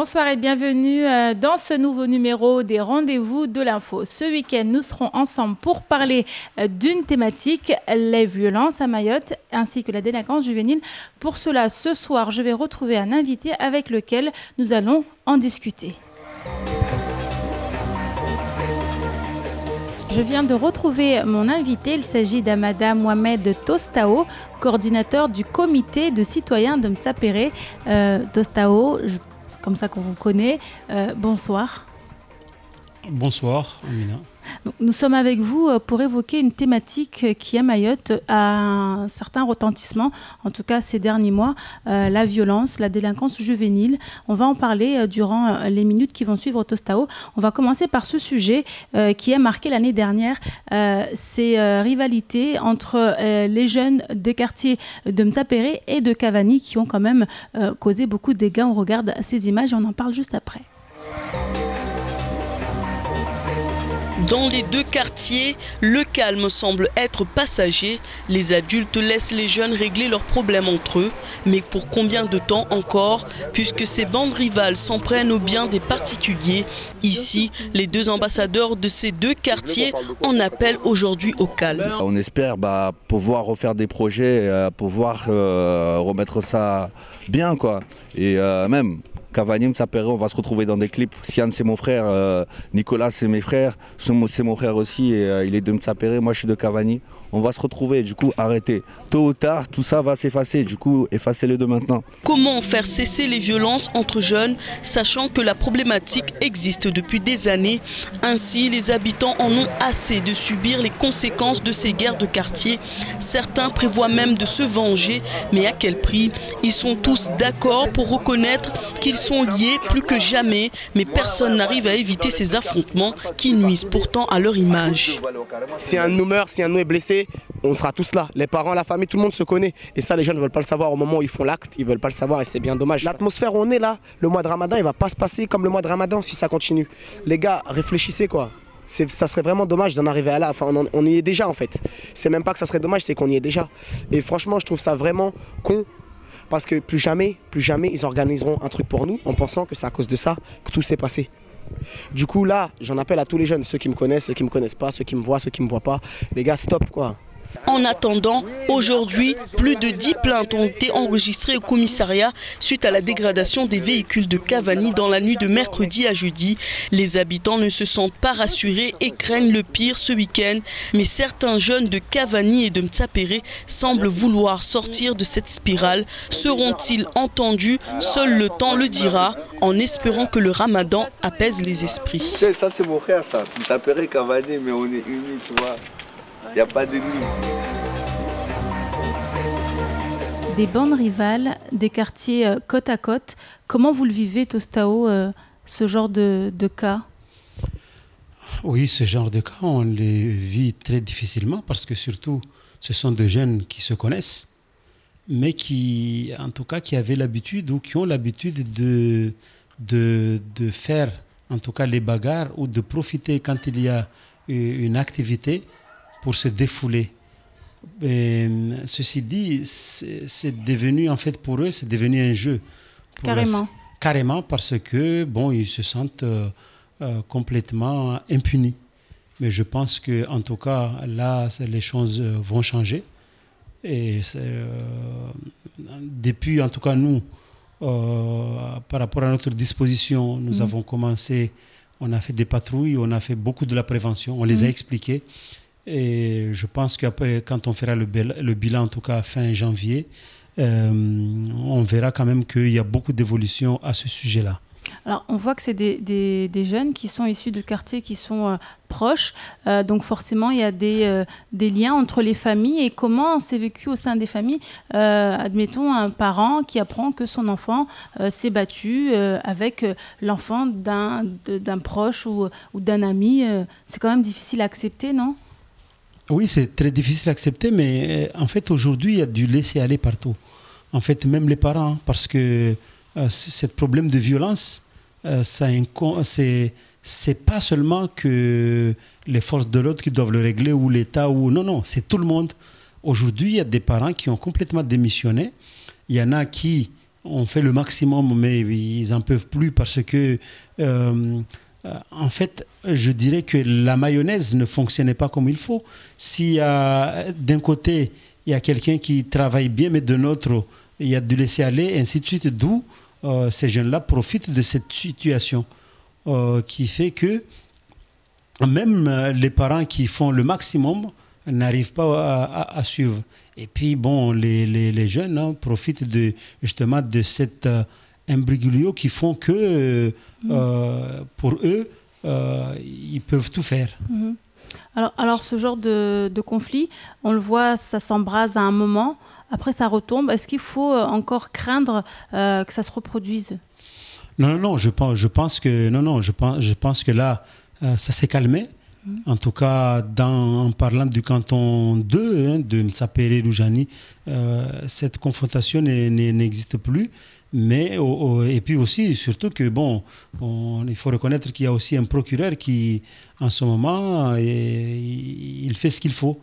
Bonsoir et bienvenue dans ce nouveau numéro des Rendez-vous de l'info. Ce week-end, nous serons ensemble pour parler d'une thématique, les violences à Mayotte ainsi que la délinquance juvénile. Pour cela, ce soir, je vais retrouver un invité avec lequel nous allons en discuter. Je viens de retrouver mon invité, il s'agit d'Amada Mohamed Tostao, coordinateur du comité de citoyens de Mtsapéré. Tostao, comme ça qu'on vous connaît. Bonsoir. Bonsoir, Amina. Donc, nous sommes avec vous pour évoquer une thématique qui à Mayotte a un certain retentissement, en tout cas ces derniers mois, la violence, la délinquance juvénile. On va en parler durant les minutes qui vont suivre Tostao. On va commencer par ce sujet qui a marqué l'année dernière, ces rivalités entre les jeunes des quartiers de Mtsapéré et de Cavani qui ont quand même causé beaucoup de dégâts. On regarde ces images et on en parle juste après. Dans les deux quartiers, le calme semble être passager. Les adultes laissent les jeunes régler leurs problèmes entre eux. Mais pour combien de temps encore, puisque ces bandes rivales s'en prennent aux biens des particuliers? Ici, les deux ambassadeurs de ces deux quartiers en appellent aujourd'hui au calme. On espère pouvoir refaire des projets, pouvoir remettre ça bien, quoi. Et même... Cavani, Mtsapéré, on va se retrouver dans des clips. Sian, c'est mon frère, Nicolas, c'est mes frères, c'est mon frère aussi, et, il est de Mtsapéré, moi je suis de Cavani. On va se retrouver, du coup, arrêtez. Tôt ou tard, tout ça va s'effacer, du coup, effacez-le de maintenant. Comment faire cesser les violences entre jeunes, sachant que la problématique existe depuis des années? Ainsi, les habitants en ont assez de subir les conséquences de ces guerres de quartier. Certains prévoient même de se venger, mais à quel prix? Ils sont tous d'accord pour reconnaître qu'ils sont liés plus que jamais, mais personne n'arrive à éviter ces affrontements qui nuisent pourtant à leur image. Si un de nous meurt, si un de nous est blessé, on sera tous là. Les parents, la famille, tout le monde se connaît. Et ça, les jeunes ne veulent pas le savoir au moment où ils font l'acte. Ils ne veulent pas le savoir et c'est bien dommage. L'atmosphère où on est là, le mois de Ramadan, il ne va pas se passer comme le mois de Ramadan si ça continue. Les gars, réfléchissez quoi. Ça serait vraiment dommage d'en arriver à là. Enfin, on y est déjà en fait. C'est même pas que ça serait dommage, c'est qu'on y est déjà. Et franchement, je trouve ça vraiment con. Parce que plus jamais, ils organiseront un truc pour nous en pensant que c'est à cause de ça que tout s'est passé. Du coup, là, j'en appelle à tous les jeunes, ceux qui me connaissent, ceux qui ne me connaissent pas, ceux qui me voient, ceux qui ne me voient pas. Les gars, stop quoi. En attendant, aujourd'hui, plus de 10 plaintes ont été enregistrées au commissariat suite à la dégradation des véhicules de Cavani dans la nuit de mercredi à jeudi. Les habitants ne se sentent pas rassurés et craignent le pire ce week-end. Mais certains jeunes de Cavani et de Mtsapéré semblent vouloir sortir de cette spirale. Seront-ils entendus? Seul le temps le dira, en espérant que le Ramadan apaise les esprits. Ça c'est mon frère ça, Mtsapéré, Cavani, mais on est unis, tu vois. Il n'y a pas d'ennemis. Des bandes rivales, des quartiers côte à côte. Comment vous le vivez, Tostao, ce genre de cas? Oui, ce genre de cas, on les vit très difficilement parce que surtout, ce sont des jeunes qui se connaissent, mais qui, en tout cas, qui avaient l'habitude ou qui ont l'habitude de faire, en tout cas, les bagarres ou de profiter quand il y a une activité pour se défouler. Et, ceci dit, c'est devenu, en fait, pour eux, c'est devenu un jeu. Carrément. Carrément, parce que, bon, ils se sentent complètement impunis. Mais je pense que, en tout cas, là, les choses vont changer. Et depuis, en tout cas, nous, par rapport à notre disposition, nous avons commencé, on a fait des patrouilles, on a fait beaucoup de la prévention, on les a expliqués. Et je pense qu'après, quand on fera le bilan, en tout cas fin janvier, on verra quand même qu'il y a beaucoup d'évolution à ce sujet-là. Alors, on voit que c'est des jeunes qui sont issus de quartiers qui sont proches. Donc, forcément, il y a des liens entre les familles. Et comment c'est vécu au sein des familles? Admettons un parent qui apprend que son enfant s'est battu avec l'enfant d'un proche ou d'un ami. C'est quand même difficile à accepter, non? Oui, c'est très difficile à accepter, mais en fait, aujourd'hui, il y a du laisser-aller partout. En fait, même les parents, parce que ce problème de violence, c'est pas seulement que les forces de l'ordre qui doivent le régler ou l'État, ou non, c'est tout le monde. Aujourd'hui, il y a des parents qui ont complètement démissionné. Il y en a qui on fait le maximum, mais ils n'en peuvent plus parce que, en fait, je dirais que la mayonnaise ne fonctionnait pas comme il faut. Si d'un côté, il y a quelqu'un qui travaille bien, mais de l'autre, il y a du laisser-aller, ainsi de suite, d'où ces jeunes-là profitent de cette situation qui fait que même les parents qui font le maximum n'arrivent pas à suivre. Et puis, bon, les jeunes profitent justement de cet imbroglio qui font que, pour eux, ils peuvent tout faire. Alors, ce genre de conflit, on le voit, ça s'embrase à un moment, après ça retombe. Est-ce qu'il faut encore craindre que ça se reproduise? Non, je pense que là, ça s'est calmé. En tout cas, en parlant du canton 2, de Mtsapere-Loujani, cette confrontation n'existe plus. Mais, et puis aussi, surtout que, bon, il faut reconnaître qu'il y a aussi un procureur qui, en ce moment, il fait ce qu'il faut.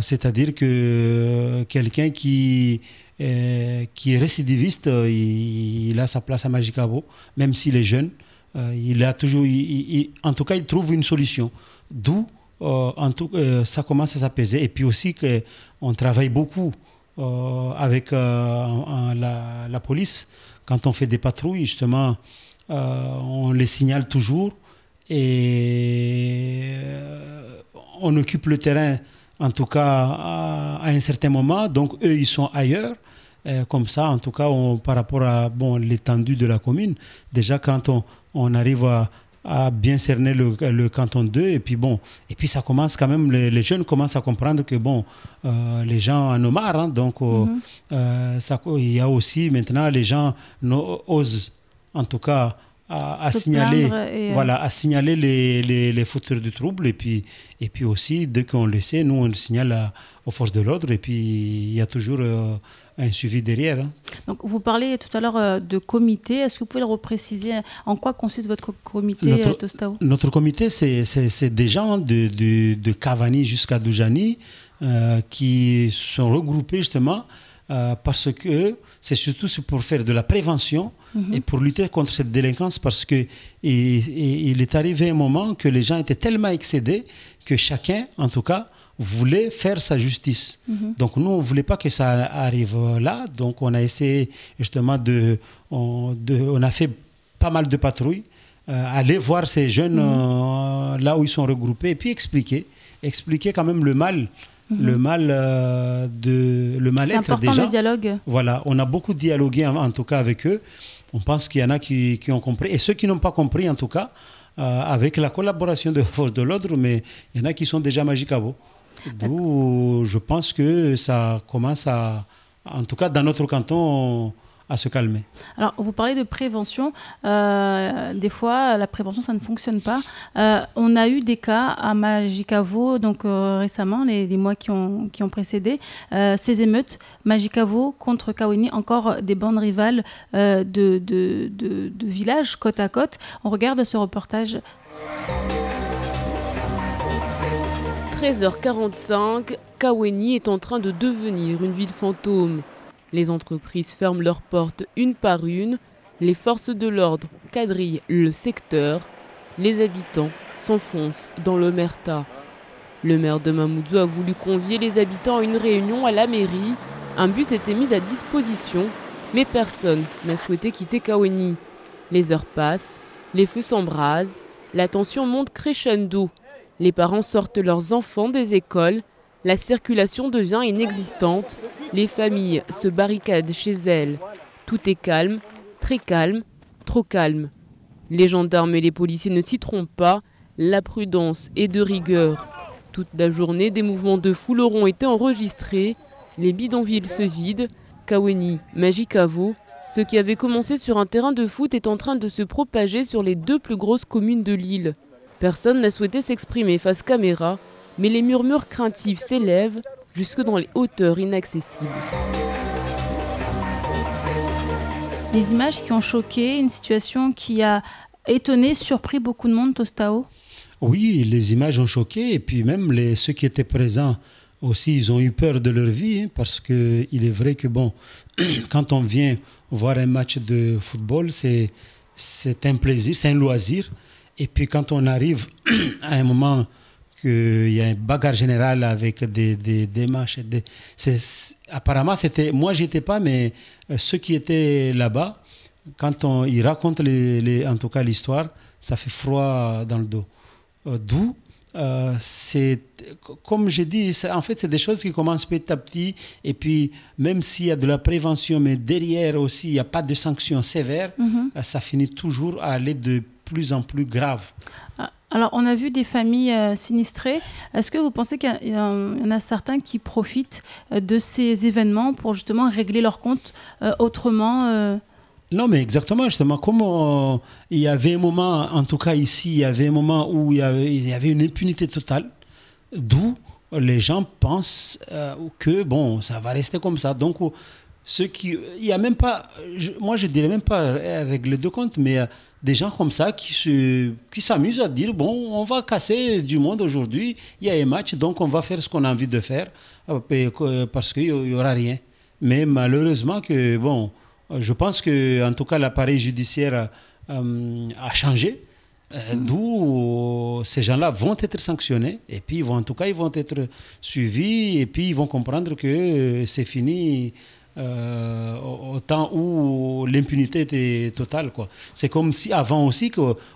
C'est-à-dire que quelqu'un qui est récidiviste, il a sa place à Majicavo, même s'il est jeune. Il a toujours, en tout cas, il trouve une solution. D'où, ça commence à s'apaiser. Et puis aussi qu'on travaille beaucoup avec la police. Quand on fait des patrouilles, justement, on les signale toujours et on occupe le terrain, en tout cas, à un certain moment. Donc, eux, ils sont ailleurs. Comme ça, en tout cas, par rapport à l'étendue de la commune, déjà, quand on arrive à bien cerner le canton 2, et puis ça commence quand même, les jeunes commencent à comprendre que les gens en ont marre, donc il y a aussi maintenant les gens osent en tout cas à signaler, à signaler les fauteurs de troubles, et puis aussi dès qu'on le sait, nous on le signale aux forces de l'ordre, et puis il y a toujours un suivi derrière. Donc, vous parlez tout à l'heure de comité. Est-ce que vous pouvez le repréciser? En quoi consiste votre comité, Tostao? Notre comité, c'est des gens de Cavani jusqu'à Doujani qui sont regroupés justement parce que c'est surtout pour faire de la prévention et pour lutter contre cette délinquance, parce qu'il est arrivé un moment que les gens étaient tellement excédés que chacun, en tout cas, voulait faire sa justice. Donc nous, on ne voulait pas que ça arrive là. Donc on a essayé justement on a fait pas mal de patrouilles, aller voir ces jeunes là où ils sont regroupés, et puis expliquer quand même le mal. Le mal-être déjà. C'est important, le dialogue. Voilà, on a beaucoup dialogué en tout cas avec eux. On pense qu'il y en a qui ont compris, et ceux qui n'ont pas compris en tout cas, avec la collaboration de forces de l'ordre, mais il y en a qui sont déjà Majicavo. D'où je pense que ça commence en tout cas dans notre canton, à se calmer. Alors, vous parlez de prévention. Des fois, la prévention, ça ne fonctionne pas. On a eu des cas à Majicavo, donc récemment, les mois qui ont précédé, ces émeutes, Majicavo contre Kaweni, encore des bandes rivales de villages côte à côte. On regarde ce reportage. 13h45, Kaweni est en train de devenir une ville fantôme. Les entreprises ferment leurs portes une par une, les forces de l'ordre quadrillent le secteur, les habitants s'enfoncent dans l'omerta. Le maire de Mamoudzou a voulu convier les habitants à une réunion à la mairie. Un bus était mis à disposition, mais personne n'a souhaité quitter Kaweni. Les heures passent, les feux s'embrasent, la tension monte crescendo. Les parents sortent leurs enfants des écoles, la circulation devient inexistante, les familles se barricadent chez elles. Tout est calme, très calme, trop calme. Les gendarmes et les policiers ne s'y trompent pas, la prudence est de rigueur. Toute la journée, des mouvements de foule auront été enregistrés, les bidonvilles se vident, Kaweni, Majicavo, ce qui avait commencé sur un terrain de foot est en train de se propager sur les 2 plus grosses communes de l'île. Personne n'a souhaité s'exprimer face caméra, mais les murmures craintifs s'élèvent jusque dans les hauteurs inaccessibles. Les images qui ont choqué, une situation qui a étonné, surpris beaucoup de monde, Tostao? Oui, les images ont choqué, et puis même ceux qui étaient présents aussi, ils ont eu peur de leur vie, hein, parce qu'il est vrai que, bon, quand on vient voir un match de football, c'est un plaisir, c'est un loisir. Et puis quand on arrive à un moment qu'il y a une bagarre générale avec des matchs, apparemment, moi, j'y étais pas, mais ceux qui étaient là-bas, quand ils racontent en tout cas l'histoire, ça fait froid dans le dos. D'où, comme j'ai dit, en fait, c'est des choses qui commencent petit à petit. Et puis, même s'il y a de la prévention, mais derrière aussi, il n'y a pas de sanctions sévères, ça finit toujours à aller de plus en plus grave. Alors, on a vu des familles sinistrées. Est-ce que vous pensez qu'il y en a certains qui profitent de ces événements pour justement régler leurs comptes autrement Non, mais exactement, justement, comme il y avait un moment, en tout cas ici, il y avait un moment où il y avait une impunité totale, d'où les gens pensent que, bon, ça va rester comme ça. Donc, il n'y a même pas, moi je dirais même pas régler de compte, mais des gens comme ça qui s'amusent à dire, bon, on va casser du monde aujourd'hui, il y a un match, donc on va faire ce qu'on a envie de faire, parce qu'il n'y aura rien. Mais malheureusement que, bon, je pense que, en tout cas, l'appareil judiciaire a changé, d'où ces gens-là vont être sanctionnés, et puis en tout cas, ils vont être suivis, et puis ils vont comprendre que c'est fini au temps où l'impunité était totale, quoi. C'est comme si avant aussi,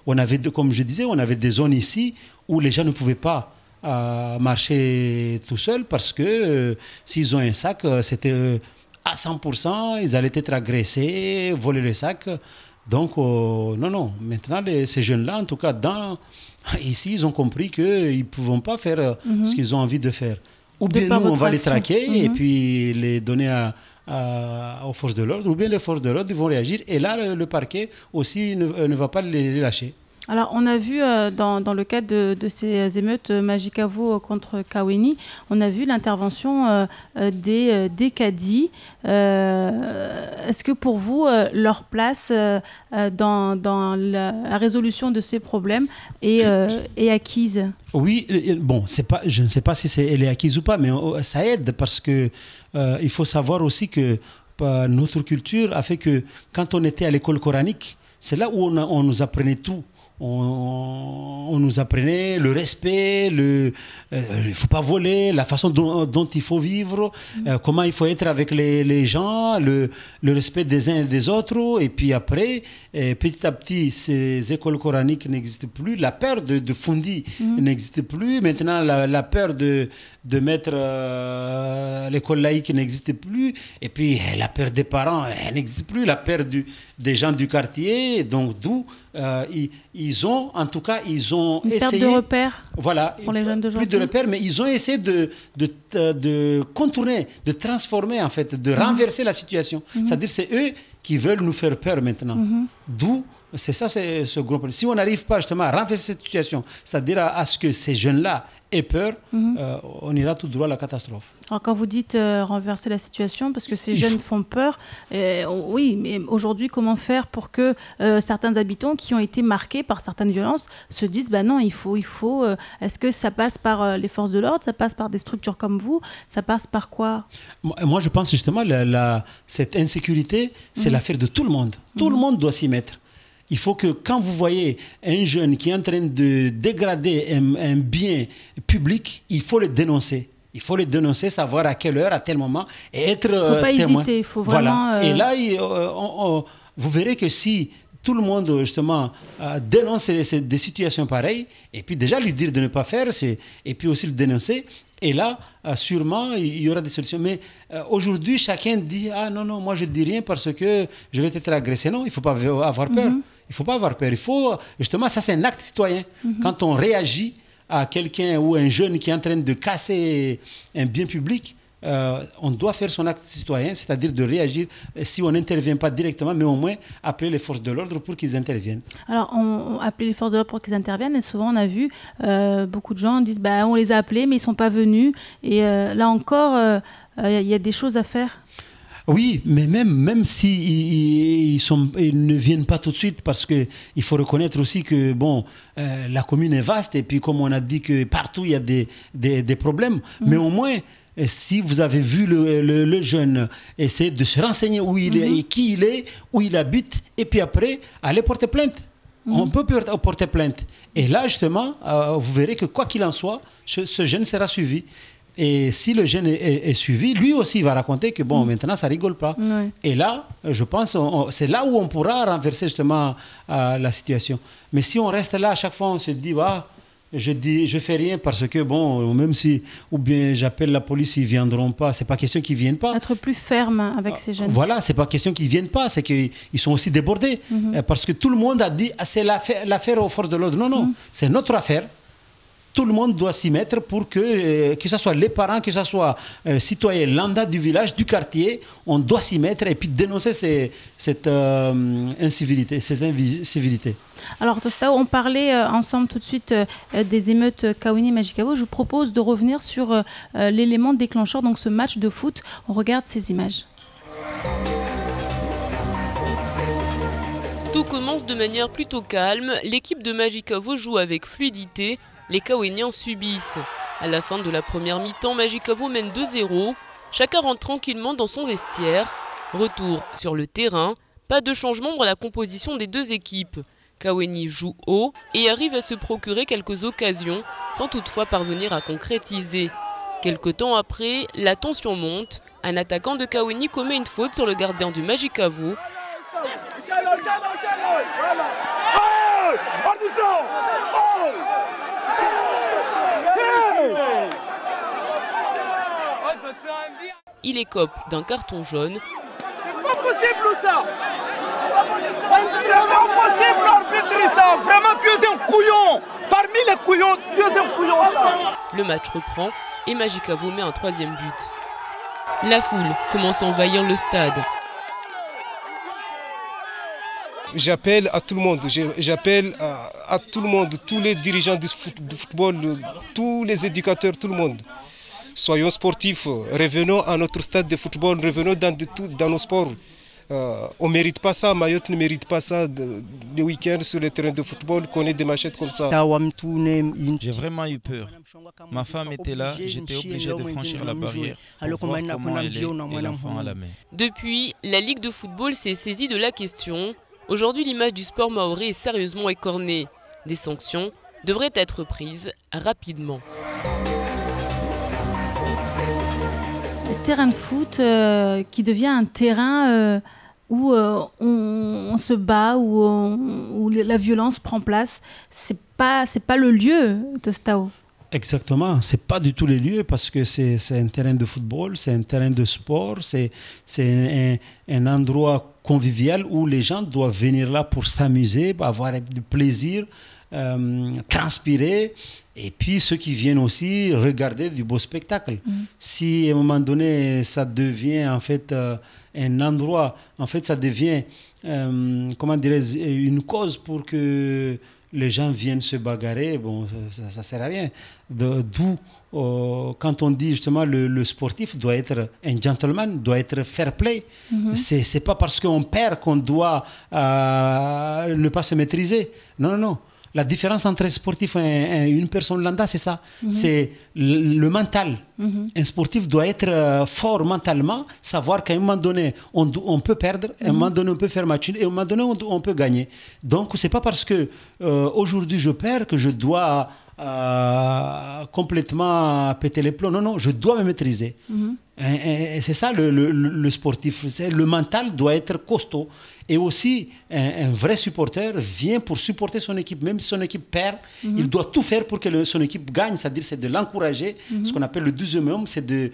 on avait, comme je disais, on avait des zones ici où les gens ne pouvaient pas marcher tout seuls parce que s'ils ont un sac, c'était à 100%, ils allaient être agressés, voler le sac. Donc, non. Maintenant, ces jeunes-là, en tout cas, ici, ils ont compris qu'ils ne pouvaient pas faire ce qu'ils ont envie de faire. Ou bien nous, on va les traquer et puis les donner aux forces de l'ordre, ou bien les forces de l'ordre ils vont réagir. Et là, le parquet aussi ne va pas les lâcher. Alors, on a vu dans le cadre de ces émeutes Majicavo contre Kaweni, on a vu l'intervention des caddies. Est-ce que pour vous, leur place dans la résolution de ces problèmes est acquise? Oui, bon, je ne sais pas si elle est acquise ou pas, mais ça aide parce que il faut savoir aussi que notre culture a fait que quand on était à l'école coranique, c'est là où on nous apprenait tout. On nous apprenait le respect, il ne faut pas voler, la façon dont il faut vivre, comment il faut être avec les gens, le respect des uns et des autres. Et puis après, petit à petit, ces écoles coraniques n'existent plus. La peur de Fundi n'existe plus. Maintenant, la peur de mettre l'école laïque n'existe plus. Et puis, la peur des parents, elle n'existe plus. La peur des gens du quartier. Donc, d'où ils ont essayé... Perte de repères, voilà, pour les jeunes d'aujourd'hui. Plus de repères, mais ils ont essayé de contourner, de transformer, en fait, de renverser la situation. C'est-à-dire c'est eux qui veulent nous faire peur maintenant. D'où, c'est ça, c'est ce gros problème. Si on n'arrive pas justement à renverser cette situation, c'est-à-dire à ce que ces jeunes-là aient peur, on ira tout droit à la catastrophe. Alors quand vous dites renverser la situation, parce que ces jeunes font peur, oui, mais aujourd'hui, comment faire pour que certains habitants qui ont été marqués par certaines violences se disent, bah non, il faut est-ce que ça passe par les forces de l'ordre, ça passe par des structures comme vous, ça passe par quoi? Moi, je pense justement cette insécurité, c'est l'affaire de tout le monde. Tout le monde doit s'y mettre. Il faut que quand vous voyez un jeune qui est en train de dégrader un bien public, il faut le dénoncer. Il faut le dénoncer, savoir à quelle heure, à tel moment, et être témoin. Il ne faut pas hésiter, il faut vraiment... Voilà. Et là, vous verrez que si tout le monde, justement, dénonce des situations pareilles, et puis déjà lui dire de ne pas faire, et puis aussi le dénoncer, et là, sûrement, il y aura des solutions. Mais aujourd'hui, chacun dit « Ah non, moi je ne dis rien parce que je vais être agressé. » Non, il ne faut pas avoir peur. Il ne faut pas avoir peur. Il faut, justement, ça c'est un acte citoyen. Quand on réagit à quelqu'un ou un jeune qui est en train de casser un bien public, on doit faire son acte citoyen, c'est-à-dire de réagir. Si on n'intervient pas directement, mais au moins appeler les forces de l'ordre pour qu'ils interviennent. Alors, appeler les forces de l'ordre pour qu'ils interviennent, et souvent on a vu beaucoup de gens disent bah, on les a appelés, mais ils ne sont pas venus. Et là encore, il y a des choses à faire. Oui, mais même si ils ne viennent pas tout de suite, parce qu'il faut reconnaître aussi que bon, la commune est vaste, et puis comme on a dit que partout il y a des problèmes, mais au moins, si vous avez vu le jeune essayer de se renseigner où il est, et qui il est, où il habite, et puis après, aller porter plainte. On peut porter plainte. Et là, justement, vous verrez que quoi qu'il en soit, ce jeune sera suivi. Et si le jeune est suivi, lui aussi il va raconter que bon, maintenant ça rigole pas. Ouais. Et là, je pense, c'est là où on pourra renverser justement la situation. Mais si on reste là, à chaque fois on se dit, je fais rien parce que bon, même si, ou bien j'appelle la police, ils viendront pas. C'est pas question qu'ils viennent pas. Être plus ferme avec ces jeunes. Voilà, c'est pas question qu'ils viennent pas, c'est qu'ils sont aussi débordés. Parce que tout le monde a dit, c'est l'affaire aux forces de l'ordre. Non, c'est notre affaire. Tout le monde doit s'y mettre pour que ce soit les parents, que ce soit citoyens lambda du village, du quartier, on doit s'y mettre et puis dénoncer cette incivilité, Alors, Tostao, on parlait ensemble tout de suite des émeutes Kaweni-Majicavo. Je vous propose de revenir sur l'élément déclencheur, donc ce match de foot. On regarde ces images. Tout commence de manière plutôt calme. L'équipe de Majicavo joue avec fluidité. Les Kawéniens subissent. À la fin de la première mi-temps, Majicavo mène 2-0. Chacun rentre tranquillement dans son vestiaire. Retour sur le terrain. Pas de changement dans la composition des deux équipes. Kaweni joue haut et arrive à se procurer quelques occasions, sans toutefois parvenir à concrétiser. Quelque temps après, la tension monte. Un attaquant de Kaweni commet une faute sur le gardien du Majicavo. Il écope d'un carton jaune. C'est pas possible ça. C'est impossible d'arbitrer ça. Vraiment, tu es un couillon. Parmi les couillons, tu es un couillon. Le match reprend et Majicavo met un troisième but. La foule commence à envahir le stade. J'appelle à tout le monde, à tout le monde, tous les dirigeants du football, tous les éducateurs, tout le monde. Soyons sportifs, revenons à notre stade de football, revenons dans nos sports. On ne mérite pas ça, Mayotte ne mérite pas ça, le week-end sur le terrain de football, qu'on ait des machettes comme ça. J'ai vraiment eu peur. Ma femme était là, j'étais obligé de franchir la barrière pour voir comment elle est et l'enfant à la main. Depuis, la Ligue de football s'est saisie de la question. Aujourd'hui, l'image du sport mahorais est sérieusement écornée. Des sanctions devraient être prises rapidement. Le terrain de foot qui devient un terrain où on se bat, où la violence prend place, c'est pas le lieu de Stao. Exactement, c'est pas du tout les lieux parce que c'est un terrain de football, c'est un terrain de sport, c'est un endroit convivial où les gens doivent venir là pour s'amuser, avoir du plaisir, transpirer, et puis ceux qui viennent aussi regarder du beau spectacle. Si à un moment donné ça devient en fait un endroit, en fait ça devient comment dirais-je, une cause pour que les gens viennent se bagarrer, bon, ça ne sert à rien. D'où, quand on dit justement le sportif doit être un gentleman, doit être fair play. C'est pas parce qu'on perd qu'on doit ne pas se maîtriser. Non. La différence entre un sportif et une personne lambda, c'est ça. C'est le mental. Un sportif doit être fort mentalement, savoir qu'à un moment donné, on peut perdre, à un moment donné, on peut faire match nul, et à un moment donné, on peut gagner. Donc, c'est pas parce que aujourd'hui je perds que je dois complètement péter les plombs. Non, je dois me maîtriser. Et c'est ça le sportif. Le mental doit être costaud. Et aussi, un vrai supporter vient pour supporter son équipe. Même si son équipe perd, il doit tout faire pour que son équipe gagne. C'est-à-dire, c'est de l'encourager. Ce qu'on appelle le 12e homme, c'est de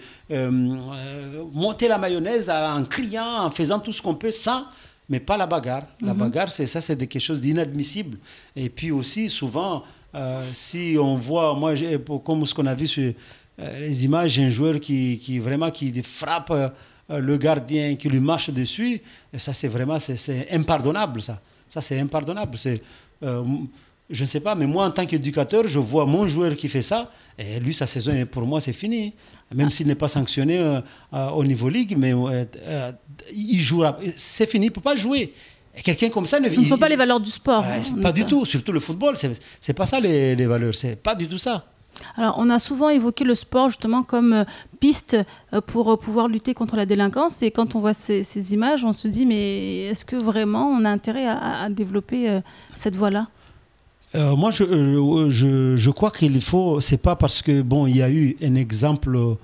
monter la mayonnaise en criant, en faisant tout ce qu'on peut, sans, mais pas la bagarre. La bagarre, c'est quelque chose d'inadmissible. Et puis aussi, souvent, si on voit, moi, comme ce qu'on a vu sur les images, un joueur qui frappe le gardien, qui lui marche dessus, et ça c'est vraiment c'est impardonnable. Ça c'est impardonnable. Je ne sais pas, mais moi en tant qu'éducateur, je vois mon joueur qui fait ça, Et lui, sa saison, pour moi, c'est fini. Même s'il n'est pas sanctionné au niveau ligue, mais il jouera. C'est fini, il ne peut pas jouer. Et quelqu'un comme ça... Ce ne sont pas les valeurs du sport. Pas du tout, surtout le football. C'est pas ça les valeurs, c'est pas du tout ça. Alors, on a souvent évoqué le sport justement comme piste pour pouvoir lutter contre la délinquance. Et quand on voit ces images, on se dit, mais est-ce que vraiment on a intérêt à développer cette voie-là ? Moi, je crois qu'il faut... C'est pas parce que, bon, il y a eu un exemple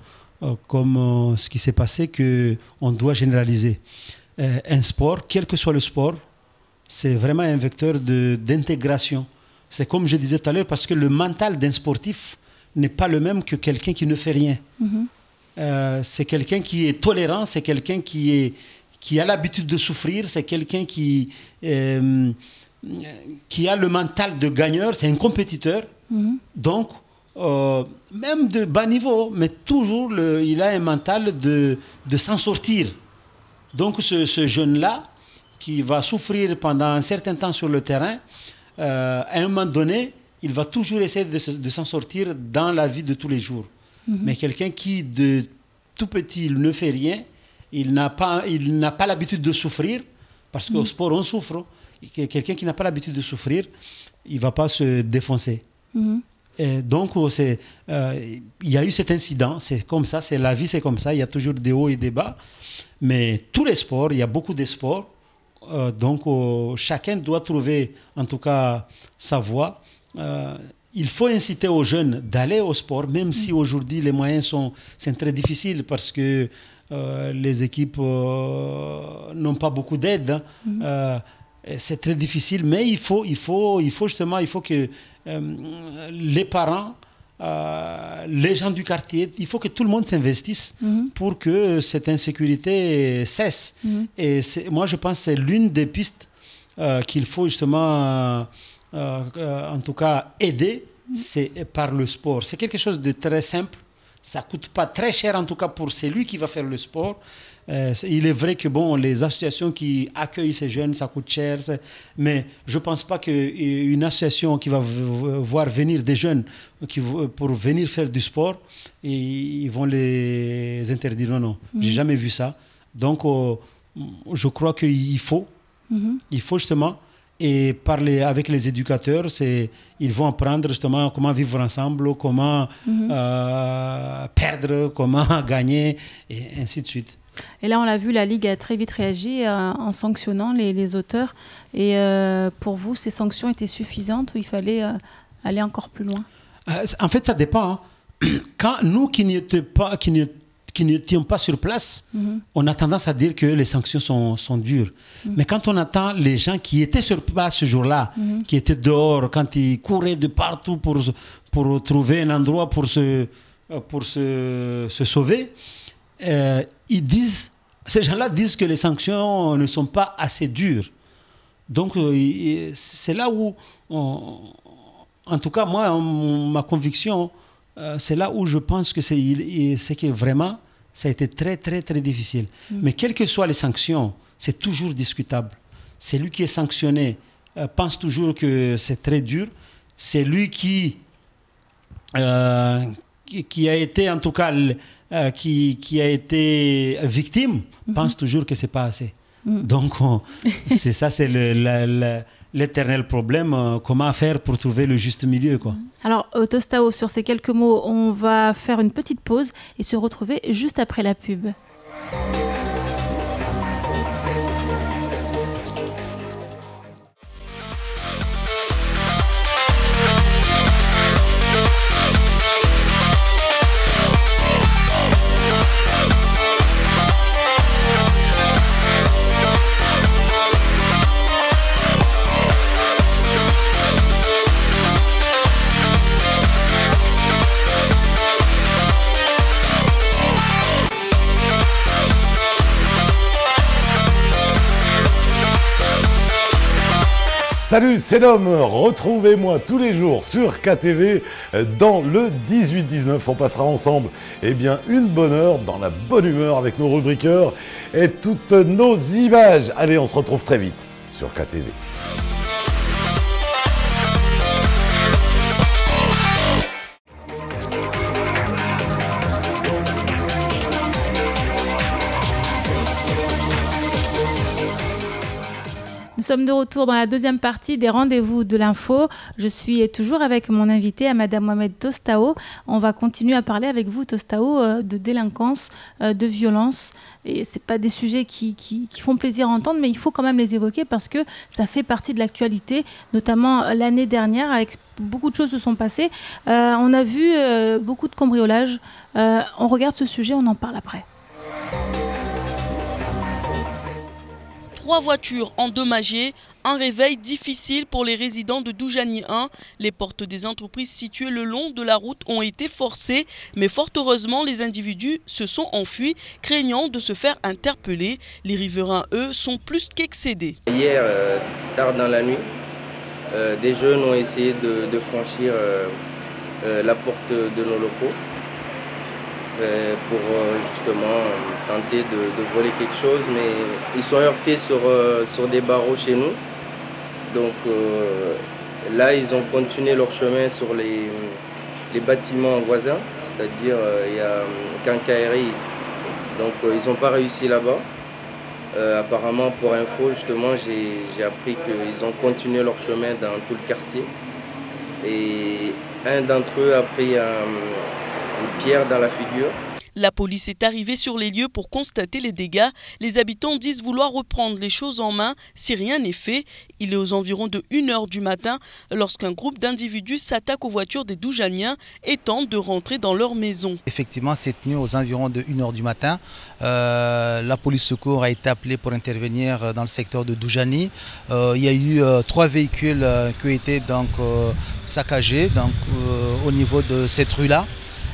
comme ce qui s'est passé qu'on doit généraliser. Un sport, quel que soit le sport, c'est vraiment un vecteur d'intégration. C'est comme je disais tout à l'heure, parce que le mental d'un sportif n'est pas le même que quelqu'un qui ne fait rien. C'est quelqu'un qui est tolérant, c'est quelqu'un qui a l'habitude de souffrir, c'est quelqu'un qui a le mental de gagneur, c'est un compétiteur. Donc, même de bas niveau, mais toujours il a un mental de s'en sortir. Donc ce jeune-là, qui va souffrir pendant un certain temps sur le terrain, à un moment donné, il va toujours essayer de s'en sortir dans la vie de tous les jours. Mais quelqu'un qui, de tout petit, il ne fait rien, il n'a pas l'habitude de souffrir, parce qu'au sport, on souffre. Quelqu'un qui n'a pas l'habitude de souffrir, il ne va pas se défoncer. Et donc, il y a eu cet incident, c'est comme ça, la vie, c'est comme ça, il y a toujours des hauts et des bas. Mais tous les sports, il y a beaucoup de sports, donc chacun doit trouver en tout cas sa voie. Il faut inciter aux jeunes d'aller au sport, même si aujourd'hui les moyens sont très difficiles parce que les équipes n'ont pas beaucoup d'aide. C'est très difficile, mais il faut que les parents, les gens du quartier, il faut que tout le monde s'investisse pour que cette insécurité cesse. Et moi, je pense que c'est l'une des pistes qu'il faut justement, en tout cas, aider, c'est par le sport. C'est quelque chose de très simple. Ça ne coûte pas très cher, en tout cas, pour celui qui va faire le sport. Il est vrai que les associations qui accueillent ces jeunes, ça coûte cher, mais je ne pense pas qu'une association qui va voir venir des jeunes pour venir faire du sport, ils vont les interdire. Non, j'ai jamais vu ça. Donc, je crois qu'il faut justement, et parler avec les éducateurs, ils vont apprendre justement comment vivre ensemble, comment perdre, comment gagner, et ainsi de suite. Et là, on l'a vu, la Ligue a très vite réagi en sanctionnant les auteurs. Et pour vous, ces sanctions étaient suffisantes ou il fallait aller encore plus loin ? En fait, ça dépend. Quand nous qui n'étions pas sur place, on a tendance à dire que les sanctions sont dures. Mais quand on attend les gens qui étaient sur place ce jour-là, qui étaient dehors, quand ils couraient de partout pour trouver un endroit pour se sauver, ces gens-là disent que les sanctions ne sont pas assez dures. Donc, c'est là où, en tout cas, moi, ma conviction, c'est là où je pense que c'est que vraiment, ça a été très, très, très difficile. Mais quelles que soient les sanctions, c'est toujours discutable. Celui qui est sanctionné pense toujours que c'est très dur. C'est lui qui a été, en tout cas, qui a été victime, pense toujours que c'est pas assez. Donc, c'est ça, c'est l'éternel problème. Comment faire pour trouver le juste milieu, quoi. Alors, Tostao, sur ces quelques mots, on va faire une petite pause et se retrouver juste après la pub. Salut, c'est l'homme. Retrouvez-moi tous les jours sur KTV dans le 18-19. On passera ensemble une bonne heure dans la bonne humeur avec nos rubriqueurs et toutes nos images. Allez, on se retrouve très vite sur KTV. sommes de retour dans la deuxième partie des rendez-vous de l'info. Je suis toujours avec mon invité, Madame Mohamed Tostao. On va continuer à parler avec vous, Tostao, de délinquance, de violence. Et ce n'est pas des sujets qui font plaisir à entendre, mais il faut quand même les évoquer parce que ça fait partie de l'actualité, notamment l'année dernière, avec beaucoup de choses se sont passées. On a vu beaucoup de cambriolages. On regarde ce sujet, on en parle après. 3 voitures endommagées, un réveil difficile pour les résidents de Doujani 1. Les portes des entreprises situées le long de la route ont été forcées, mais fort heureusement, les individus se sont enfuis, craignant de se faire interpeller. Les riverains, eux, sont plus qu'excédés. Hier, tard dans la nuit, des jeunes ont essayé de franchir la porte de nos locaux pour justement tenter de voler quelque chose, mais ils sont heurtés sur des barreaux chez nous. Donc là, ils ont continué leur chemin sur les bâtiments voisins, c'est-à-dire il y a Quincaillerie, donc ils n'ont pas réussi là-bas. Apparemment, pour info, justement, j'ai appris qu'ils ont continué leur chemin dans tout le quartier. Et un d'entre eux a pris une pierre dans la figure. La police est arrivée sur les lieux pour constater les dégâts. Les habitants disent vouloir reprendre les choses en main si rien n'est fait. Il est aux environs de 1h du matin lorsqu'un groupe d'individus s'attaque aux voitures des Doujaniens et tente de rentrer dans leur maison. Effectivement, cette nuit, aux environs de 1h du matin, la police secours a été appelée pour intervenir dans le secteur de Doujani. Il y a eu 3 véhicules qui ont été donc, saccagés au niveau de cette rue-là.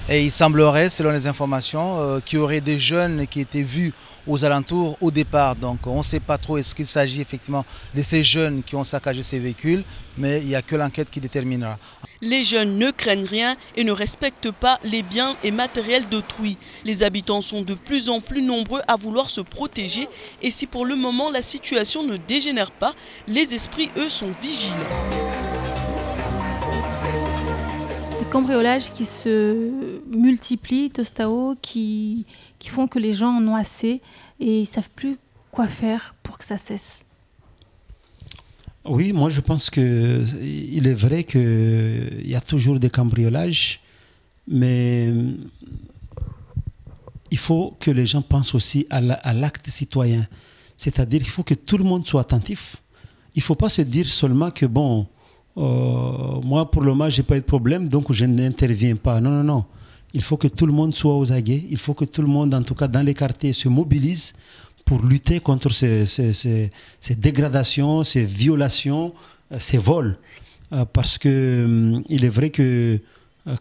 Et il semblerait, selon les informations, qu'il y aurait des jeunes qui étaient vus aux alentours au départ. Donc on ne sait pas trop est-ce qu'il s'agit effectivement de ces jeunes qui ont saccagé ces véhicules, mais il n'y a que l'enquête qui déterminera. Les jeunes ne craignent rien et ne respectent pas les biens et matériels d'autrui. Les habitants sont de plus en plus nombreux à vouloir se protéger et si pour le moment la situation ne dégénère pas, les esprits, eux, sont vigilants. Cambriolages qui se multiplient, Tostao, qui font que les gens en ont assez et ils ne savent plus quoi faire pour que ça cesse. Oui, moi je pense qu'il est vrai qu'il y a toujours des cambriolages, mais il faut que les gens pensent aussi à l'acte citoyen. C'est-à-dire qu'il faut que tout le monde soit attentif. Il ne faut pas se dire seulement que bon, moi pour le moment je n'ai pas eu de problème donc je n'interviens pas. Non, non, non. Il faut que tout le monde soit aux aguets. Il faut que tout le monde, en tout cas dans les quartiers, se mobilise pour lutter contre ces dégradations, ces violations, ces vols. Parce que il est vrai que il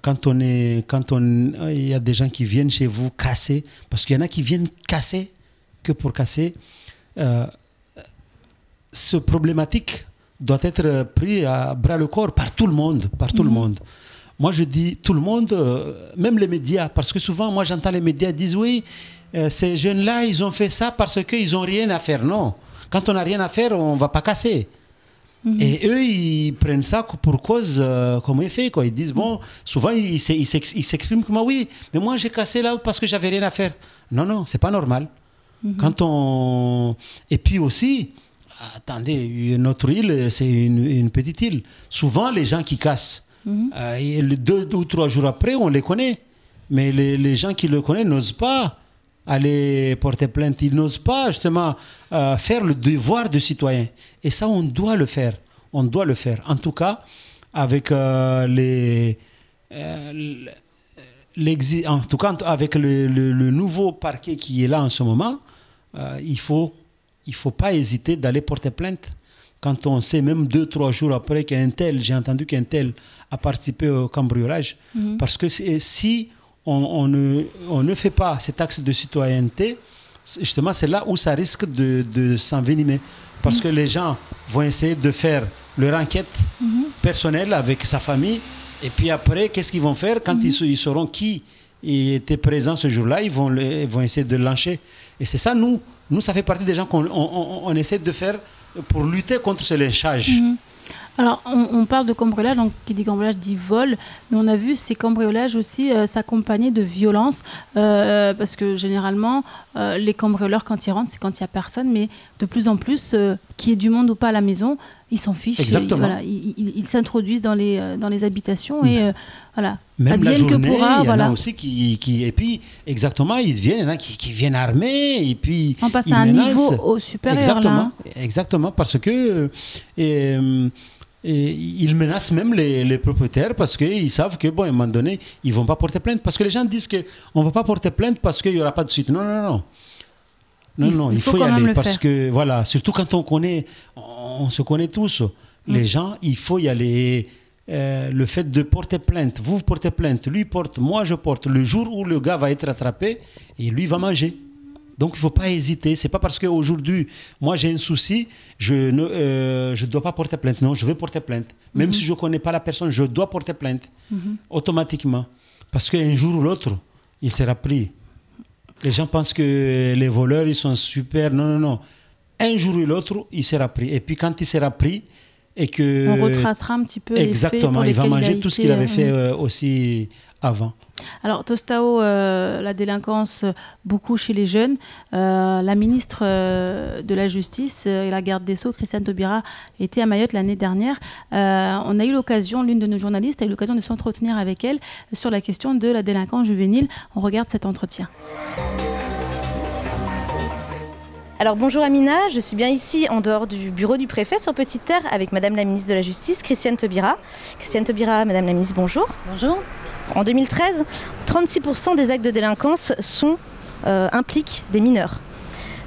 y a des gens qui viennent chez vous casser, parce qu'il y en a qui viennent casser que pour casser. Ce problématique doit être pris à bras le corps par tout le monde, tout le monde. Moi, je dis tout le monde, même les médias, parce que souvent, moi, j'entends les médias dire oui, ces jeunes-là, ils ont fait ça parce qu'ils n'ont rien à faire. Non, quand on n'a rien à faire, on ne va pas casser. Et eux, ils prennent ça pour cause comme effet, quoi. Ils disent, bon, souvent, ils s'expriment comme oui, mais moi, j'ai cassé là parce que j'avais rien à faire. Non, non, c'est pas normal. Et puis aussi, attendez, notre île, c'est une petite île. Souvent, les gens qui cassent, 2 ou 3 jours après, on les connaît. Mais les gens qui le connaissent n'osent pas aller porter plainte. Ils n'osent pas, justement, faire le devoir de citoyen. Et ça, on doit le faire. On doit le faire. En tout cas, avec le nouveau parquet qui est là en ce moment, il faut pas hésiter d'aller porter plainte. Quand on sait même 2-3 jours après j'ai entendu qu'un tel a participé au cambriolage. Parce que si on ne fait pas cet axe de citoyenneté, justement c'est là où ça risque de s'envenimer. Parce que les gens vont essayer de faire leur enquête personnelle avec sa famille. Et puis après, qu'est-ce qu'ils vont faire quand ils sauront qui était présent ce jour-là? Ils vont essayer de lyncher. Et c'est ça, nous, ça fait partie des gens qu'on essaie de faire pour lutter contre ce lynchage. Alors, on parle de cambriolage, donc qui dit cambriolage dit vol, mais on a vu ces cambriolages aussi s'accompagner de violence, parce que généralement, les cambrioleurs, quand ils rentrent, c'est quand il n'y a personne, mais de plus en plus, qu'il y ait du monde ou pas à la maison, ils s'en fichent. Exactement. Ils s'introduisent dans les habitations et voilà. Même la journée, que pourra, il y en voilà. a aussi qui... Et puis, exactement, il y en a qui viennent armés et puis... On passe ils à un menacent. niveau supérieur, exactement, là. Exactement, parce que... et ils menacent même les propriétaires parce qu'ils savent que, bon, à un moment donné, ils ne vont pas porter plainte. Parce que les gens disent qu'on ne va pas porter plainte parce qu'il n'y aura pas de suite. Non, non, non. Non, il faut y aller parce que, voilà, surtout quand on se connaît tous, les gens, il faut y aller. Le fait de porter plainte, vous portez plainte, lui porte, moi je porte, le jour où le gars va être attrapé, et lui va manger. Donc il ne faut pas hésiter. C'est pas parce qu'aujourd'hui, moi j'ai un souci, je ne dois pas porter plainte. Non, je vais porter plainte. Même si je ne connais pas la personne, je dois porter plainte automatiquement. Parce qu'un jour ou l'autre, il sera pris. Les gens pensent que les voleurs, ils sont super. Non, non, non. Un jour ou l'autre, il sera pris. Et puis quand il sera pris, et que... On retracera un petit peu exactement, les faits pour il va manger tout ce qu'il avait fait été, aussi avant. Alors, Tostao, la délinquance, beaucoup chez les jeunes. La ministre de la Justice et la garde des Sceaux, Christiane Taubira, était à Mayotte l'année dernière. On a eu l'occasion, l'une de nos journalistes a eu l'occasion de s'entretenir avec elle sur la question de la délinquance juvénile. On regarde cet entretien. Alors bonjour Amina, je suis bien ici en dehors du bureau du préfet sur Petite Terre avec Madame la ministre de la Justice, Christiane Taubira. Christiane Taubira, Madame la ministre, bonjour. Bonjour. En 2013, 36% des actes de délinquance impliquent des mineurs.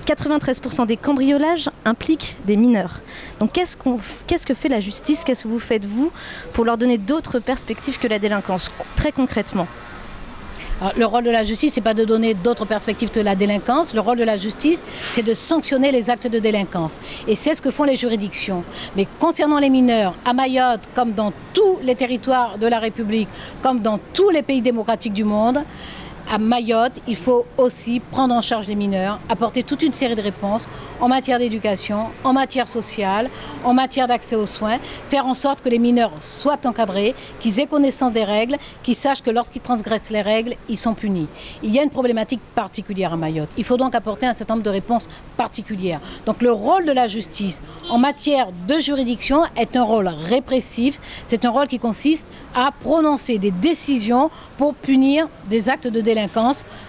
93% des cambriolages impliquent des mineurs. Donc qu'est-ce que fait la justice, qu'est-ce que vous faites vous pour leur donner d'autres perspectives que la délinquance, très concrètement ? Alors, le rôle de la justice, ce n'est pas de donner d'autres perspectives que la délinquance. Le rôle de la justice, c'est de sanctionner les actes de délinquance. Et c'est ce que font les juridictions. Mais concernant les mineurs, à Mayotte, comme dans tous les territoires de la République, comme dans tous les pays démocratiques du monde, à Mayotte, il faut aussi prendre en charge les mineurs, apporter toute une série de réponses en matière d'éducation, en matière sociale, en matière d'accès aux soins, faire en sorte que les mineurs soient encadrés, qu'ils aient connaissance des règles, qu'ils sachent que lorsqu'ils transgressent les règles, ils sont punis. Il y a une problématique particulière à Mayotte. Il faut donc apporter un certain nombre de réponses particulières. Donc le rôle de la justice en matière de juridiction est un rôle répressif. C'est un rôle qui consiste à prononcer des décisions pour punir des actes de délinquance.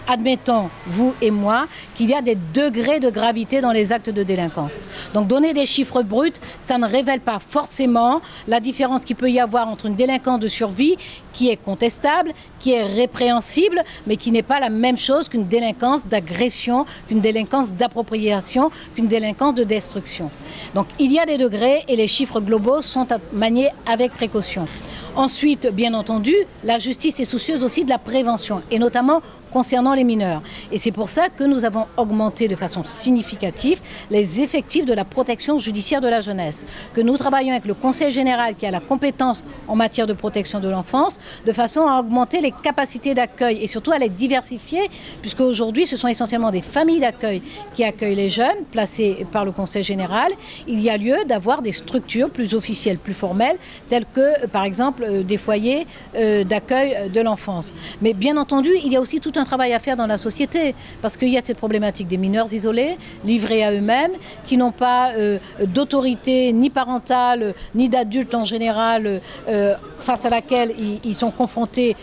Admettons, vous et moi, qu'il y a des degrés de gravité dans les actes de délinquance. Donc donner des chiffres bruts, ça ne révèle pas forcément la différence qu'il peut y avoir entre une délinquance de survie qui est contestable, qui est répréhensible, mais qui n'est pas la même chose qu'une délinquance d'agression, qu'une délinquance d'appropriation, qu'une délinquance de destruction. Donc il y a des degrés et les chiffres globaux sont à manier avec précaution. Ensuite, bien entendu, la justice est soucieuse aussi de la prévention, et notamment concernant les mineurs. Et c'est pour ça que nous avons augmenté de façon significative les effectifs de la protection judiciaire de la jeunesse, que nous travaillons avec le Conseil général qui a la compétence en matière de protection de l'enfance, de façon à augmenter les capacités d'accueil et surtout à les diversifier, puisque aujourd'hui ce sont essentiellement des familles d'accueil qui accueillent les jeunes, placés par le Conseil général. Il y a lieu d'avoir des structures plus officielles, plus formelles, telles que par exemple des foyers d'accueil de l'enfance. Mais bien entendu, il y a aussi tout un travail à faire dans la société, parce qu'il y a cette problématique des mineurs isolés, livrés à eux-mêmes, qui n'ont pas d'autorité ni parentale, ni d'adulte en général, face à laquelle ils sont confrontés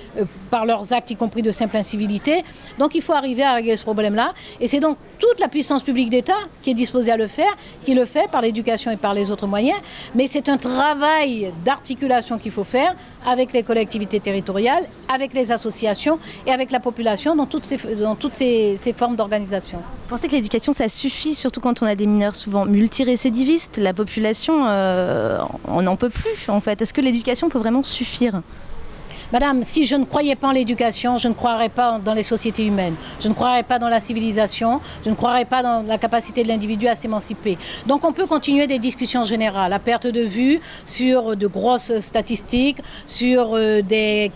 par leurs actes, y compris de simple incivilité. Donc il faut arriver à régler ce problème-là. Et c'est donc toute la puissance publique d'État qui est disposée à le faire, qui le fait par l'éducation et par les autres moyens. Mais c'est un travail d'articulation qu'il faut faire avec les collectivités territoriales, avec les associations et avec la population dans toutes ces formes d'organisation. Vous pensez que l'éducation, ça suffit, surtout quand on a des mineurs souvent multirécidivistes? La population, on n'en peut plus en fait. Est-ce que l'éducation peut vraiment suffire? Madame, si je ne croyais pas en l'éducation, je ne croirais pas dans les sociétés humaines. Je ne croirais pas dans la civilisation. Je ne croirais pas dans la capacité de l'individu à s'émanciper. Donc on peut continuer des discussions générales à perte de vue sur de grosses statistiques, sur des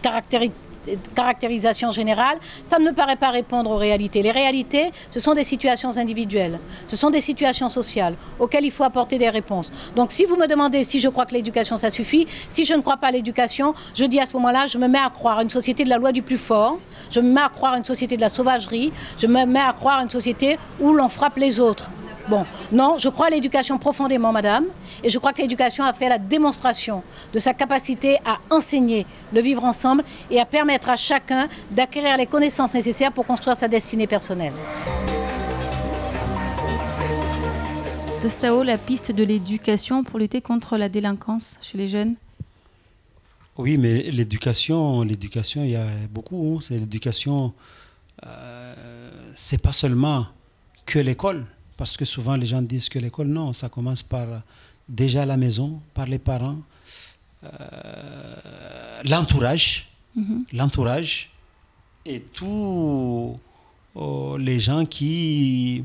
caractérisation générale, ça ne me paraît pas répondre aux réalités. Les réalités, ce sont des situations individuelles, ce sont des situations sociales auxquelles il faut apporter des réponses. Donc si vous me demandez si je crois que l'éducation ça suffit, si je ne crois pas à l'éducation, je dis à ce moment-là, je me mets à croire à une société de la loi du plus fort, je me mets à croire à une société de la sauvagerie, je me mets à croire à une société où l'on frappe les autres. Bon, non, je crois à l'éducation profondément, madame, et je crois que l'éducation a fait la démonstration de sa capacité à enseigner le vivre ensemble et à permettre à chacun d'acquérir les connaissances nécessaires pour construire sa destinée personnelle. Tostao, la piste de l'éducation pour lutter contre la délinquance chez les jeunes? Oui, mais l'éducation, il y a beaucoup. C'est l'éducation, c'est pas seulement que l'école. Parce que souvent, les gens disent que l'école, non, ça commence par déjà la maison, par les parents, l'entourage, l'entourage et tous les gens qui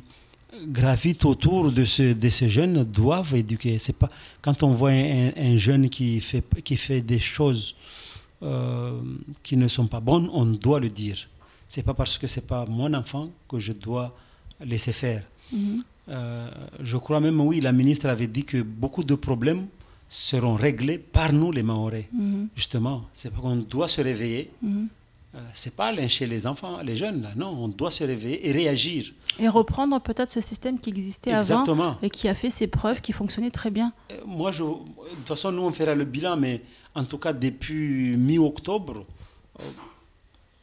gravitent autour de ces jeunes doivent éduquer. C'est pas, quand on voit un jeune qui fait des choses qui ne sont pas bonnes, on doit le dire. C'est pas parce que c'est pas mon enfant que je dois laisser faire. Je crois même, oui, la ministre avait dit que beaucoup de problèmes seront réglés par nous les Mahorais. Justement, c'est pas qu'on doit se réveiller. C'est pas lyncher les enfants, les jeunes, là. Non, on doit se réveiller et réagir. Et reprendre peut-être ce système qui existait avant et qui a fait ses preuves, qui fonctionnait très bien. Moi, de toute façon, nous, on fera le bilan, mais en tout cas, depuis mi-octobre,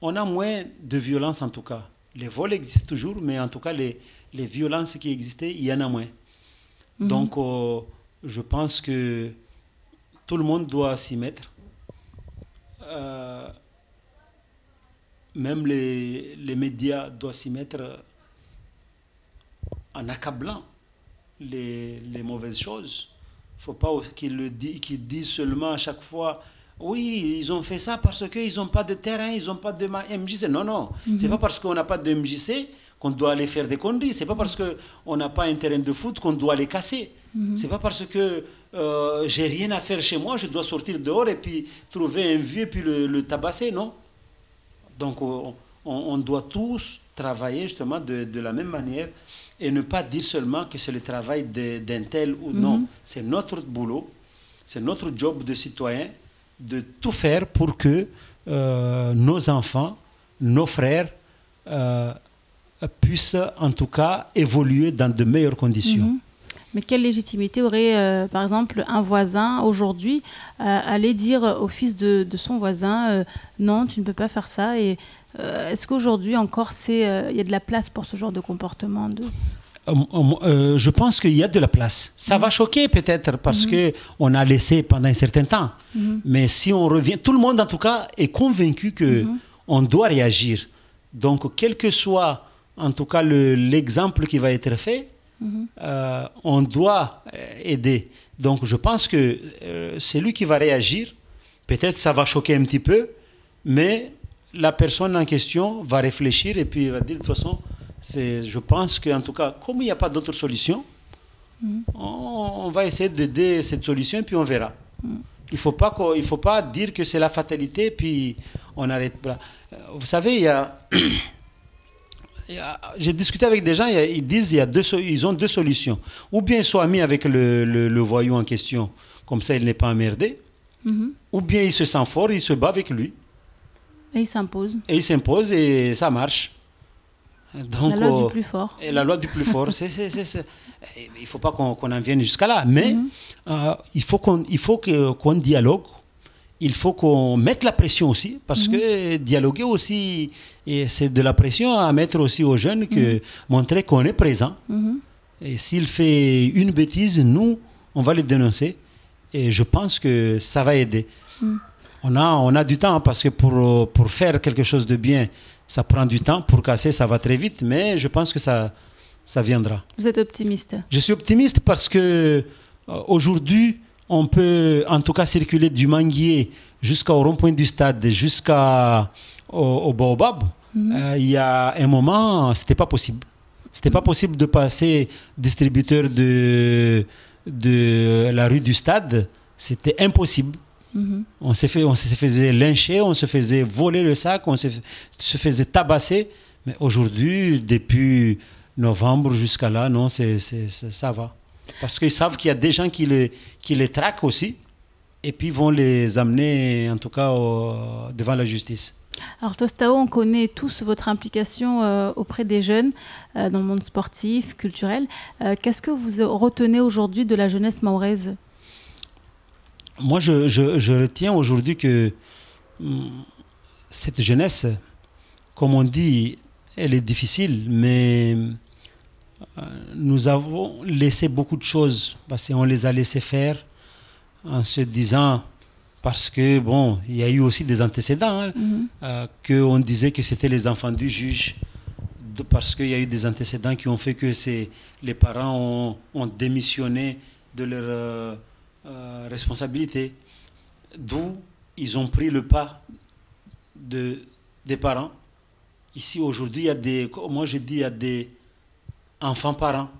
on a moins de violence, en tout cas. Les vols existent toujours, mais en tout cas, les violences qui existaient, il y en a moins. Donc, je pense que tout le monde doit s'y mettre. Même les médias doivent s'y mettre en accablant les mauvaises choses. Il ne faut pas qu'ils disent seulement à chaque fois « Oui, ils ont fait ça parce qu'ils n'ont pas de terrain, ils n'ont pas de MJC. » Non, non. Ce n'est pas parce qu'on n'a pas de MJC qu'on doit aller faire des conneries. Ce n'est pas parce qu'on n'a pas un terrain de foot qu'on doit les casser. Ce n'est pas parce que j'ai rien à faire chez moi, je dois sortir dehors et puis trouver un vieux et puis le tabasser, non. Donc on doit tous travailler justement de la même manière et ne pas dire seulement que c'est le travail d'un tel ou non. C'est notre boulot, c'est notre job de citoyen de tout faire pour que nos enfants, nos frères puissent en tout cas évoluer dans de meilleures conditions. Mais quelle légitimité aurait, par exemple, un voisin aujourd'hui aller dire au fils de son voisin non, tu ne peux pas faire ça. Et est-ce qu'aujourd'hui encore il y a de la place pour ce genre de comportement je pense qu'il y a de la place. Ça va choquer peut-être parce qu'on a laissé pendant un certain temps. Mais si on revient, tout le monde en tout cas est convaincu qu'on doit réagir. Donc quel que soit en tout cas l'exemple qui va être fait, on doit aider. Donc je pense que c'est lui qui va réagir. Peut-être ça va choquer un petit peu, mais la personne en question va réfléchir et puis va dire de toute façon, je pense qu'en tout cas, comme il n'y a pas d'autre solution, on va essayer d'aider cette solution et puis on verra. Il ne faut pas dire que c'est la fatalité puis on arrête. Vous savez, j'ai discuté avec des gens, ils disent ils ont deux solutions. Ou bien ils sont amis avec le voyou en question, comme ça il n'est pas emmerdé. Ou bien il se sent fort, il se bat avec lui. Et il s'impose. Et il s'impose et ça marche. Donc, la loi du plus fort. Et la loi du plus fort. Il ne faut pas qu'on en vienne jusqu'à là. Mais il faut qu'on dialogue. Il faut qu'on mette la pression aussi. Parce que dialoguer aussi, c'est de la pression à mettre aussi aux jeunes, montrer qu'on est présent. Et s'il fait une bêtise, nous, on va le dénoncer. Et je pense que ça va aider. On a du temps parce que pour faire quelque chose de bien, ça prend du temps. Pour casser, ça va très vite. Mais je pense que ça viendra. Vous êtes optimiste? Je suis optimiste parce que aujourd'hui, on peut en tout cas circuler du Manguier jusqu'au rond-point du stade, jusqu'au Baobab. Il y a un moment, ce n'était pas possible. Ce n'était pas possible de passer distributeur de la rue du stade. C'était impossible. On se faisait lyncher, on se faisait voler le sac, on se faisait tabasser. Mais aujourd'hui, depuis novembre jusqu'à là, non, ça va. Parce qu'ils savent qu'il y a des gens qui les traquent aussi, et puis vont les amener, en tout cas, devant la justice. Alors Tostao, on connaît tous votre implication auprès des jeunes dans le monde sportif, culturel. Qu'est-ce que vous retenez aujourd'hui de la jeunesse mahoraise? Moi, je retiens aujourd'hui que cette jeunesse, comme on dit, elle est difficile, mais nous avons laissé beaucoup de choses, parce qu'on les a laissés faire en se disant, parce que bon, il y a eu aussi des antécédents, qu'on disait que c'était les enfants du juge, parce qu'il y a eu des antécédents qui ont fait que les parents ont démissionné de leur responsabilité, d'où ils ont pris le pas des parents. Ici aujourd'hui, il y a des enfants parents.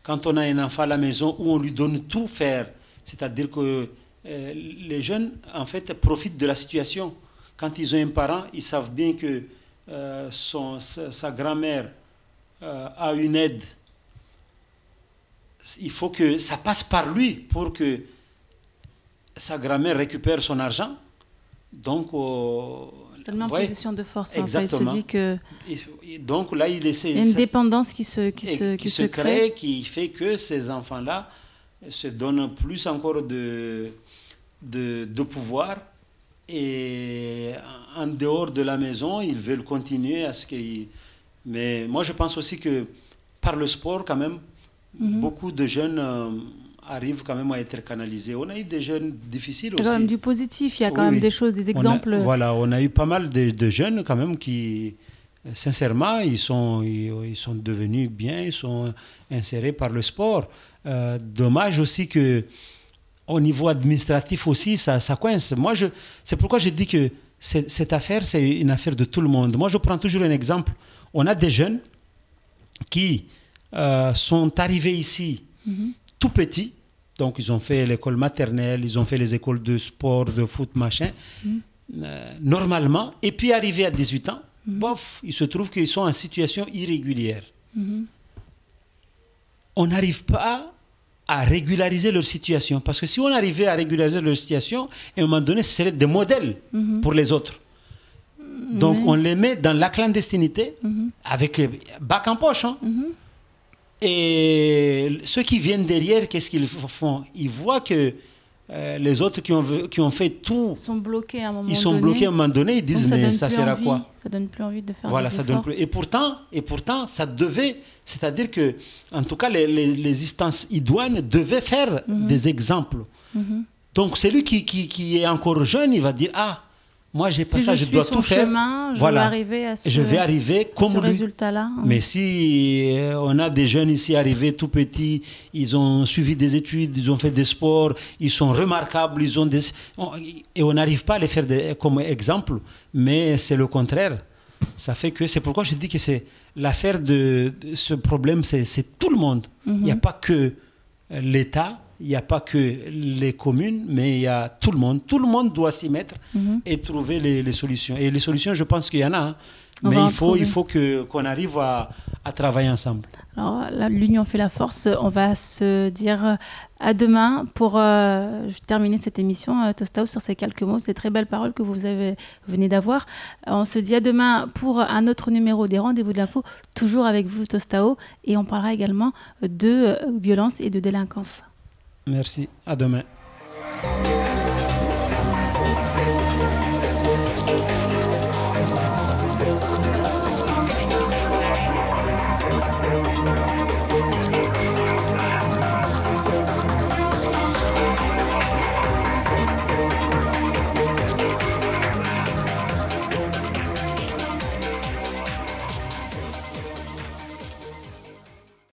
Quand on a un enfant à la maison où on lui donne tout faire, c'est-à-dire que les jeunes en fait profitent de la situation. Quand ils ont un parent, ils savent bien que sa grand-mère a une aide. Il faut que ça passe par lui pour que sa grand-mère récupère son argent. Donc, tellement position de force. Exactement. Il se dit que donc là, il essaie. Il y a une dépendance qui se crée, qui fait que ces enfants-là se donnent plus encore de pouvoir, et en dehors de la maison, ils veulent continuer à ce qu'ils... Mais moi, je pense aussi que par le sport, quand même, beaucoup de jeunes arrivent quand même à être canalisés. On a eu des jeunes difficiles aussi. Il y a quand même du positif, il y a quand même des choses, des exemples. On a eu pas mal de jeunes quand même qui, sincèrement, ils sont devenus bien, ils sont insérés par le sport. Dommage aussi que au niveau administratif aussi, ça coince. Moi, c'est pourquoi je dis que cette affaire, c'est une affaire de tout le monde. Moi, je prends toujours un exemple. On a des jeunes qui sont arrivés ici tout petits. Donc, ils ont fait l'école maternelle, ils ont fait les écoles de sport, de foot, machin, normalement. Et puis, arrivés à 18 ans, bof, il se trouve qu'ils sont en situation irrégulière. On n'arrive pas à régulariser leur situation. Parce que si on arrivait à régulariser leur situation, à un moment donné, ce serait des modèles pour les autres. Donc, on les met dans la clandestinité, avec bac en poche. Et ceux qui viennent derrière, qu'est-ce qu'ils font? Ils voient que les autres qui ont fait tout... Ils sont bloqués à un moment donné. Ils sont bloqués à un moment donné, ils disent, mais ça sert à quoi? Ça donne plus envie de faire voilà, des ça efforts. donne plus. Et pourtant, ça devait... C'est-à-dire que, en tout cas, les instances idoines devaient faire des exemples. Donc, celui qui est encore jeune, il va dire, ah, moi, j'ai pas ça, je dois tout faire. Chemin, je vais arriver à je vais arriver comme ce lui. Résultat-là. Mais si on a des jeunes ici arrivés tout petits, ils ont suivi des études, ils ont fait des sports, ils sont remarquables, et on n'arrive pas à les faire comme exemple, mais c'est le contraire. Ça fait que c'est pourquoi je dis que c'est l'affaire de ce problème, c'est tout le monde. Il n'y a pas que l'État. Il n'y a pas que les communes, mais il y a tout le monde. Tout le monde doit s'y mettre et trouver les solutions. Et les solutions, je pense qu'il y en a. Mais il faut qu'on arrive à travailler ensemble. Alors, l'union fait la force. On va se dire à demain pour terminer cette émission. Tostao, sur ces quelques mots, ces très belles paroles que vous venez d'avoir. On se dit à demain pour un autre numéro des Rendez-vous de l'info, toujours avec vous, Tostao. Et on parlera également de violence et de délinquance. Merci, à demain.